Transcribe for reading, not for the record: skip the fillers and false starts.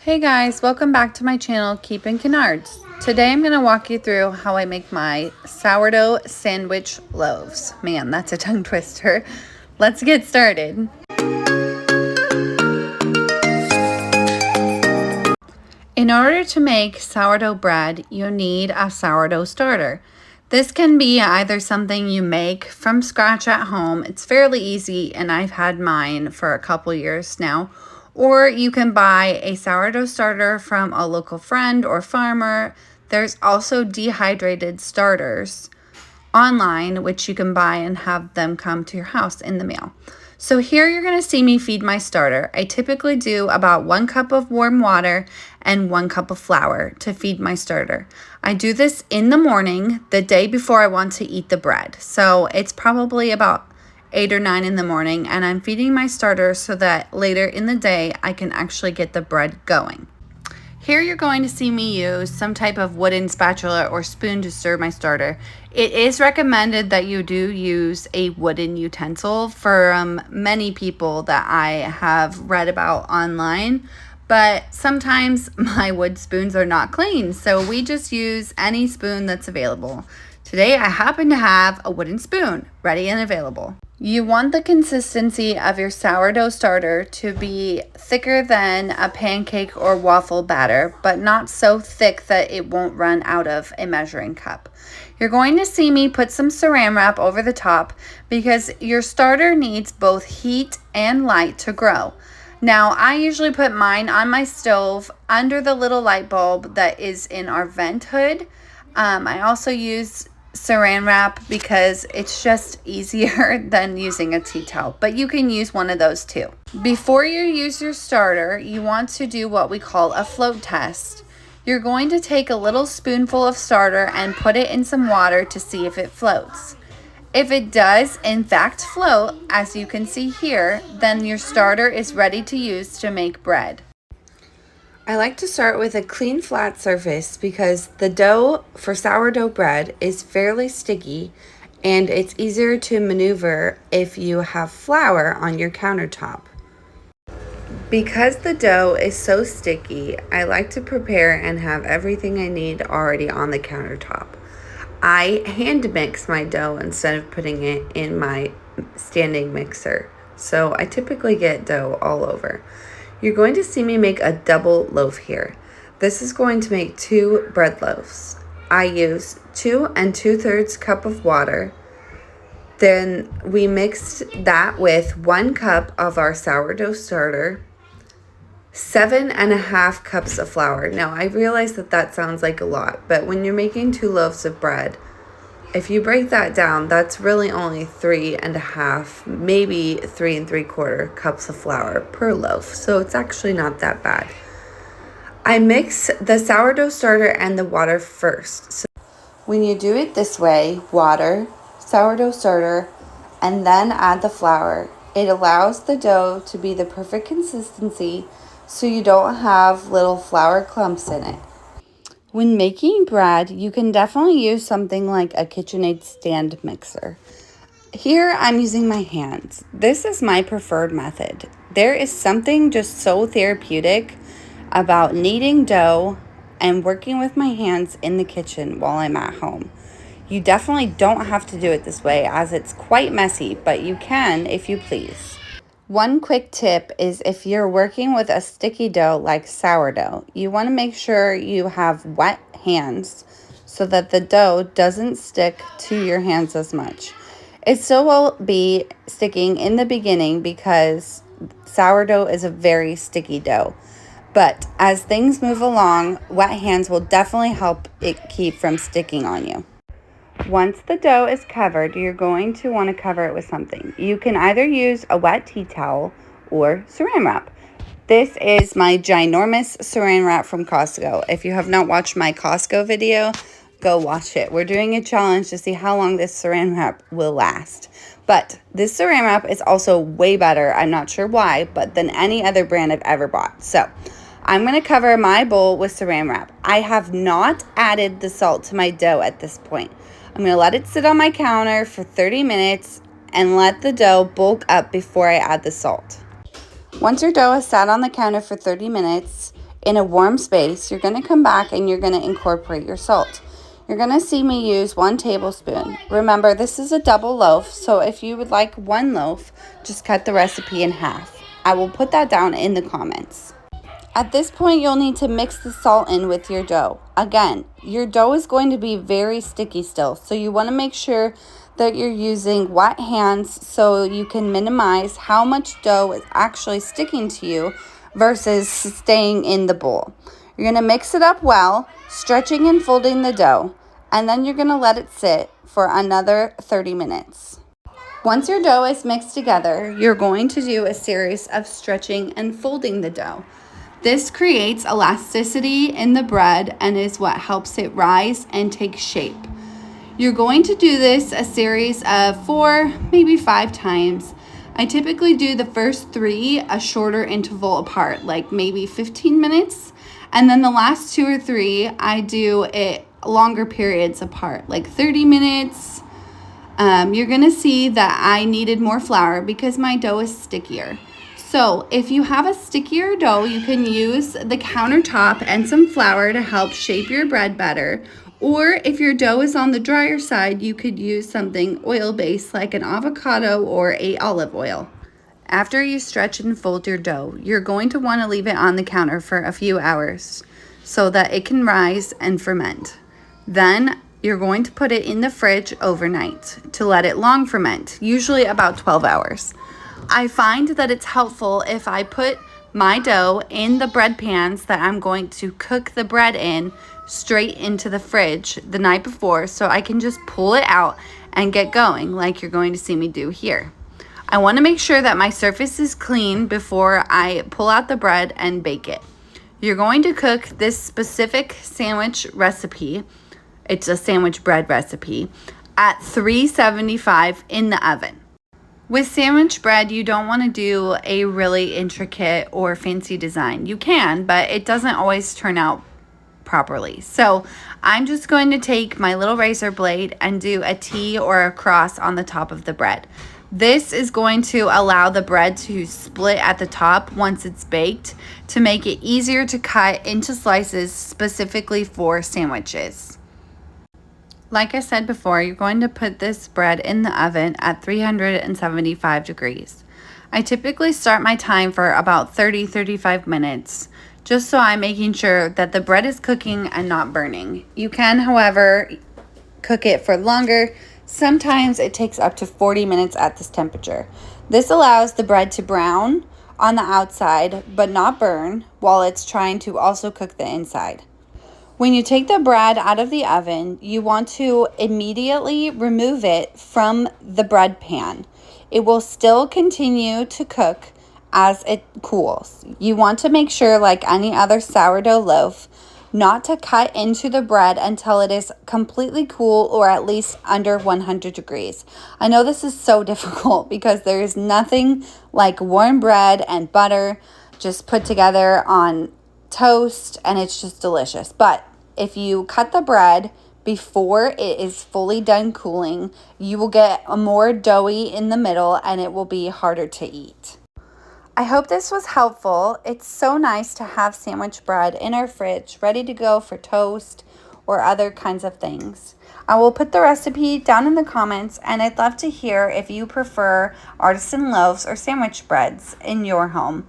Hey guys, welcome back to my channel, Keeping Canards. Today I'm going to walk you through how I make my sourdough sandwich loaves. Man, that's a tongue twister. Let's get started. In order to make sourdough bread, you need a sourdough starter. This can be either something you make from scratch at home. It's fairly easy and I've had mine for a couple years now. Or you can buy a sourdough starter from a local friend or farmer. There's also dehydrated starters online, which you can buy and have them come to your house in the mail. So here you're going to see me feed my starter. I typically do about 1 cup of warm water and 1 cup of flour to feed my starter. I do this in the morning, the day before I want to eat the bread. So it's probably about 8 or 9 in the morning, and I'm feeding my starter so that later in the day I can actually get the bread going. Here you're going to see me use some type of wooden spatula or spoon to stir my starter. It is recommended that you do use a wooden utensil for many people that I have read about online, but sometimes my wood spoons are not clean, so we just use any spoon that's available. Today I happen to have a wooden spoon ready and available. You want the consistency of your sourdough starter to be thicker than a pancake or waffle batter, but not so thick that it won't run out of a measuring cup. You're going to see me put some saran wrap over the top because your starter needs both heat and light to grow. Now, I usually put mine on my stove under the little light bulb that is in our vent hood. I also use saran wrap because it's just easier than using a tea towel, but you can use one of those too. Before you use your starter, you want to do what we call a float test. You're going to take a little spoonful of starter and put it in some water to see if it floats. If it does in fact float, as you can see here, then your starter is ready to use to make bread. I like to start with a clean flat surface because the dough for sourdough bread is fairly sticky and it's easier to maneuver if you have flour on your countertop. Because the dough is so sticky, I like to prepare and have everything I need already on the countertop. I hand mix my dough instead of putting it in my standing mixer, so I typically get dough all over. You're going to see me make a double loaf here. This is going to make 2 bread loaves. I use 2 2/3 cup of water. Then we mixed that with 1 cup of our sourdough starter, 7.5 cups of flour. Now I realize that sounds like a lot, but when you're making 2 loaves of bread, if you break that down, that's really only 3.5, maybe 3 3/4 cups of flour per loaf. So it's actually not that bad. I mix the sourdough starter and the water first. So when you do it this way, water, sourdough starter, and then add the flour, it allows the dough to be the perfect consistency so you don't have little flour clumps in it. When making bread, you can definitely use something like a KitchenAid stand mixer. Here, I'm using my hands. This is my preferred method. There is something just so therapeutic about kneading dough and working with my hands in the kitchen while I'm at home. You definitely don't have to do it this way as it's quite messy, but you can if you please. One quick tip is if you're working with a sticky dough like sourdough, you want to make sure you have wet hands so that the dough doesn't stick to your hands as much. It still will be sticking in the beginning because sourdough is a very sticky dough. But as things move along, wet hands will definitely help it keep from sticking on you. Once the dough is covered, you're going to want to cover it with something. You can either use a wet tea towel or saran wrap. This is my ginormous saran wrap from Costco. If you have not watched my Costco video, go watch it. We're doing a challenge to see how long this saran wrap will last. But this saran wrap is also way better, I'm not sure why, but than any other brand I've ever bought. So I'm going to cover my bowl with saran wrap. I have not added the salt to my dough at this point. I'm going to let it sit on my counter for 30 minutes and let the dough bulk up before I add the salt. Once your dough has sat on the counter for 30 minutes, in a warm space, you're going to come back and you're going to incorporate your salt. You're going to see me use 1 tablespoon. Remember, this is a double loaf, so if you would like 1 loaf, just cut the recipe in half. I will put that down in the comments. At this point, you'll need to mix the salt in with your dough. Again, your dough is going to be very sticky still, so you want to make sure that you're using wet hands so you can minimize how much dough is actually sticking to you versus staying in the bowl. You're going to mix it up well, stretching and folding the dough, and then you're going to let it sit for another 30 minutes. Once your dough is mixed together, you're going to do a series of stretching and folding the dough. This creates elasticity in the bread and is what helps it rise and take shape. You're going to do this a series of 4, maybe 5 times. I typically do the first 3 a shorter interval apart, like maybe 15 minutes. And then the last 2 or 3, I do it longer periods apart, like 30 minutes. You're going to see that I needed more flour because my dough is stickier. So if you have a stickier dough, you can use the countertop and some flour to help shape your bread better. Or if your dough is on the drier side, you could use something oil-based like an avocado or a olive oil. After you stretch and fold your dough, you're going to want to leave it on the counter for a few hours so that it can rise and ferment. Then you're going to put it in the fridge overnight to let it long ferment, usually about 12 hours. I find that it's helpful if I put my dough in the bread pans that I'm going to cook the bread in straight into the fridge the night before so I can just pull it out and get going like you're going to see me do here. I want to make sure that my surface is clean before I pull out the bread and bake it. You're going to cook this specific sandwich recipe, it's a sandwich bread recipe, at 375 in the oven. With sandwich bread, you don't want to do a really intricate or fancy design. You can, but it doesn't always turn out properly. So I'm just going to take my little razor blade and do a T or a cross on the top of the bread. This is going to allow the bread to split at the top once it's baked to make it easier to cut into slices specifically for sandwiches. Like I said before, you're going to put this bread in the oven at 375 degrees. I typically start my time for about 30-35 minutes, just so I'm making sure that the bread is cooking and not burning. You can, however, cook it for longer. Sometimes it takes up to 40 minutes at this temperature. This allows the bread to brown on the outside but not burn while it's trying to also cook the inside. When you take the bread out of the oven, you want to immediately remove it from the bread pan. It will still continue to cook as it cools. You want to make sure, like any other sourdough loaf, not to cut into the bread until it is completely cool or at least under 100 degrees. I know this is so difficult because there is nothing like warm bread and butter just put together on toast and it's just delicious. But if you cut the bread before it is fully done cooling, you will get a more doughy in the middle and it will be harder to eat. I hope this was helpful. It's so nice to have sandwich bread in our fridge ready to go for toast or other kinds of things. I will put the recipe down in the comments, and I'd love to hear if you prefer artisan loaves or sandwich breads in your home.